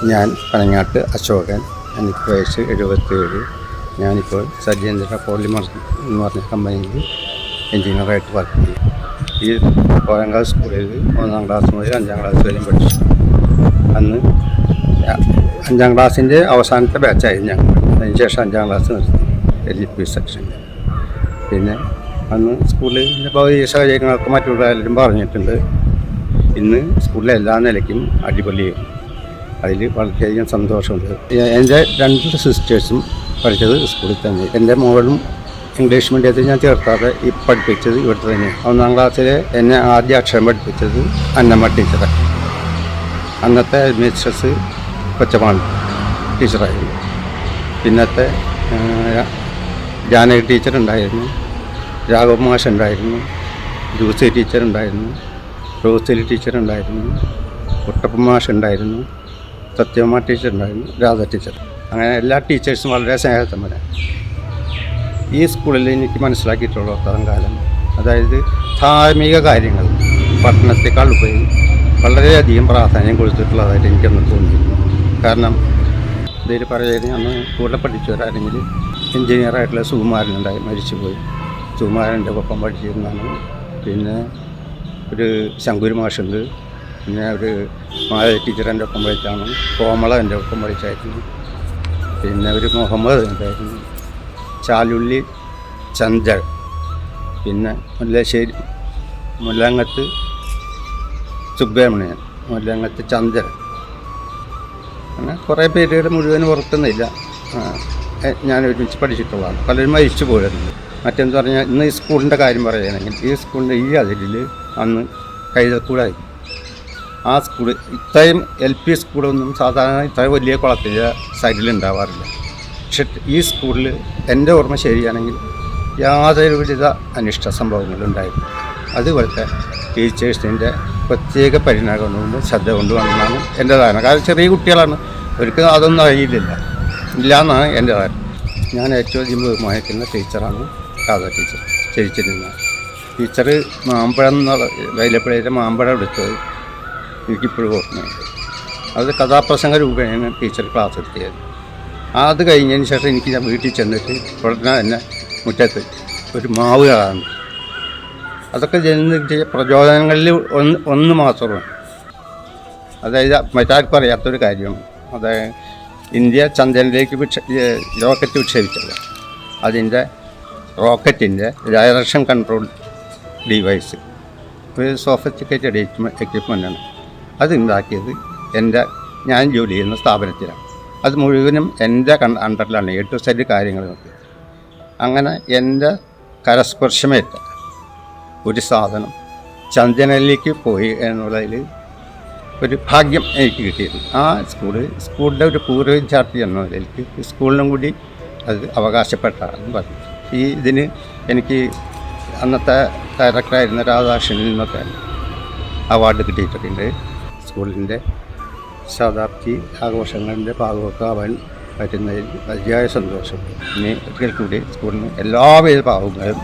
ഞാൻ പനങ്ങാട്ട് അശോകൻ. എനിക്ക് വയസ്സ് 77. ഞാനിപ്പോൾ സജ്ജേന്ദ്ര പോളിമർ എന്ന് പറഞ്ഞ കമ്പനിയിൽ എൻജിനീയറായിട്ട് വർക്ക് ചെയ്യും. ഈ കോരങ്കാവ് സ്കൂളിൽ 1ാം ക്ലാസ് മുതൽ 5ാം ക്ലാസ് വരെയും പഠിച്ചു. അന്ന് 5ാം ക്ലാസ്സിൻ്റെ അവസാനത്തെ ബാച്ചായിരുന്നു ഞങ്ങൾ. അതിനുശേഷം 5ാം ക്ലാസ് നിർത്തി LP സെക്ഷനിൽ. പിന്നെ അന്ന് സ്കൂളിൻ്റെ ഭൗതിക സാഹചര്യങ്ങളൊക്കെ മറ്റുള്ളവരും പറഞ്ഞിട്ടുണ്ട്. ഇന്ന് സ്കൂളിലെ എല്ലാ നിലയ്ക്കും അടിപൊളിയായി. അതിൽ വളരെയധികം സന്തോഷമുണ്ട്. എൻ്റെ 2 സിസ്റ്റേഴ്സും പഠിച്ചത് സ്കൂളിൽ തന്നെ. എൻ്റെ മോളും ഇംഗ്ലീഷ് മീഡിയത്തിൽ ഞാൻ ചേർക്കാതെ ഈ പഠിപ്പിച്ചത് ഇവിടുത്തെ തന്നെ. 1ാം ക്ലാസ്സിൽ എന്നെ ആദ്യ അക്ഷരം പഠിപ്പിച്ചത് അന്നമ്മ ടീച്ചറാണ്. അന്നത്തെ മിസ്സസ് കൊച്ചമാൾ ടീച്ചറായിരുന്നു. പിന്നത്തെ ജാനകി ടീച്ചറുണ്ടായിരുന്നു, രാഘവ മാഷ് ഉണ്ടായിരുന്നു, ജൂസി ടീച്ചറുണ്ടായിരുന്നു, റോസലി ടീച്ചറുണ്ടായിരുന്നു, കുട്ടപ്പ മാഷ് ഉണ്ടായിരുന്നു, സത്യമ്മ ടീച്ചർ ഉണ്ടായിരുന്നു, രാധ ടീച്ചർ. അങ്ങനെ എല്ലാ ടീച്ചേഴ്സും വളരെ സ്നേഹസമ്പന്നരാണ്. ഈ സ്കൂളിൽ എനിക്ക് മനസ്സിലാക്കിയിട്ടുള്ളത്തോളം കാലം, അതായത് ധാർമ്മിക കാര്യങ്ങൾ പഠനത്തെക്കാൾ ഉപരി വളരെയധികം പ്രാധാന്യം കൊടുത്തിട്ടുള്ളതായിട്ട് എനിക്കൊന്നും തോന്നിയിരുന്നു. കാരണം ഇതിൽ പറയുന്നത് അന്ന് കൂടെ പഠിച്ചവരാണെങ്കിൽ എൻജിനീയറായിട്ടുള്ള സുകുമാരനുണ്ടായി, മരിച്ചുപോയി. സുകുമാരൻ്റെ ഒപ്പം പഠിച്ചിരുന്നതാണ്. പിന്നെ ഒരു ശങ്കുരു മാഷുണ്ട്. പിന്നെ ഒരു മായ ടീച്ചർ എൻ്റെ ഒപ്പം പഠിച്ചാണ്. കോമള എൻ്റെ ഒപ്പം പഠിച്ചായിരുന്നു. പിന്നെ ഒരു മുഹമ്മദ് ഉണ്ടായിരുന്നു. ചാലുള്ളി ചന്ദ്രൻ. പിന്നെ മുല്ലശ്ശേരി മുല്ലങ്ങത്ത് സുബ്രഹ്മണ്യൻ, മുല്ലങ്ങത്ത് ചന്ദ്രൻ. അങ്ങനെ കുറേ പേരുടെ മുഴുവൻ ഓർക്കുന്നില്ല. ഞാൻ ഒരുമിച്ച് പഠിച്ചിട്ടുള്ളതാണ്. പലരും മരിച്ചു പോയിരുന്നു. മറ്റെന്ന് പറഞ്ഞാൽ ഇന്ന് ഈ സ്കൂളിൻ്റെ കാര്യം പറയുകയാണെങ്കിൽ, ഈ സ്കൂളിൻ്റെ ഈ അതിരിൽ അന്ന് കൈതക്കൂടായി. ആ സ്കൂൾ ഇത്രയും LP സ്കൂളൊന്നും സാധാരണ ഇത്ര വലിയ കുളത്തിൻ്റെ സൈഡിലുണ്ടാവാറില്ല. പക്ഷെ ഈ സ്കൂളിൽ എൻ്റെ ഓർമ്മ ശരിയാണെങ്കിൽ യാതൊരുവിധ അനിഷ്ട സംഭവങ്ങളുണ്ടായിരുന്നു. അതുപോലത്തെ ടീച്ചേഴ്സിൻ്റെ പ്രത്യേക പരിണാമം കൊണ്ട് ശ്രദ്ധ കൊണ്ടുവന്നതാണ് എൻ്റെ ധാരണ. കാരണം ചെറിയ കുട്ടികളാണ്, അവർക്ക് അതൊന്നും അറിയില്ല എന്നാണ് എൻ്റെ ധാരണ. ഞാൻ ഏറ്റവും അധികം ബഹുമാനിക്കുന്ന ടീച്ചറാണ് രാധ ടീച്ചർ. ചിരിച്ചിരുന്ന ടീച്ചർ മാമ്പഴം എന്നുള്ള വൈലപ്പുഴയിലെ മാമ്പഴം എടുത്തത് എനിക്കിപ്പോഴും ഓർമ്മയുണ്ട്. അത് കഥാപ്രസംഗ രൂപേണ ടീച്ചർ ക്ലാസ് എടുത്തിയത്. അത് കഴിഞ്ഞതിന് ശേഷം എനിക്ക് ഞാൻ വീട്ടിൽ ചെന്നിട്ട് ഉടനെ തന്നെ മുറ്റത്ത് ഒരു മാവ് കാണുന്നു. അതൊക്കെ ജനിച്ച പ്രചോദനങ്ങളിൽ ഒന്ന് മാത്രമാണ്. അതായത് മറ്റാർക്കും അറിയാത്തൊരു കാര്യമാണ്. അതായത് ഇന്ത്യ ചന്ദ്രനിലേക്ക് റോക്കറ്റ് വിക്ഷേപിച്ചത്. അതിൻ്റെ റോക്കറ്റിൻ്റെ ഡയറക്ഷൻ കൺട്രോൾ ഡിവൈസ് ഒരു സോഫിസ്റ്റിക്കേറ്റഡ് എക്യുപ്മെൻ്റാണ്. അതുണ്ടാക്കിയത് ഞാൻ ജോലി ചെയ്യുന്ന സ്ഥാപനത്തിലാണ്. അത് മുഴുവനും എൻ്റെ അണ്ടറിലാണ് A to Z കാര്യങ്ങൾ നോക്കി. അങ്ങനെ എൻ്റെ കരസ്പർശമേറ്റ ഒരു സാധനം ചന്ദ്രനിലേക്ക് പോയി എന്നുള്ളതിൽ ഒരു ഭാഗ്യം എനിക്ക് കിട്ടിയത്. ആ സ്കൂളിൻ്റെ ഒരു പൂർവ്വ വിദ്യാർത്ഥി എന്ന നിലയ്ക്ക് സ്കൂളിനും കൂടി അത് അവകാശപ്പെട്ടാണെന്ന് പറഞ്ഞു. ഇതിന് എനിക്ക് അന്നത്തെ ഡയറക്ടറായിരുന്ന രാധാകൃഷ്ണനിൽ നിന്നൊക്കെ അവാർഡ് കിട്ടിയിട്ടുണ്ട്. സ്കൂളിൻ്റെ ശതാബ്ദി ആഘോഷങ്ങളുടെ ഭാഗമൊക്കെ ആവാൻ പറ്റുന്നതിൽ അതിയായ സന്തോഷം. ഇനി ഒരിക്കൽ കൂടി സ്കൂളിന് എല്ലാവിധ ഭാവങ്ങളും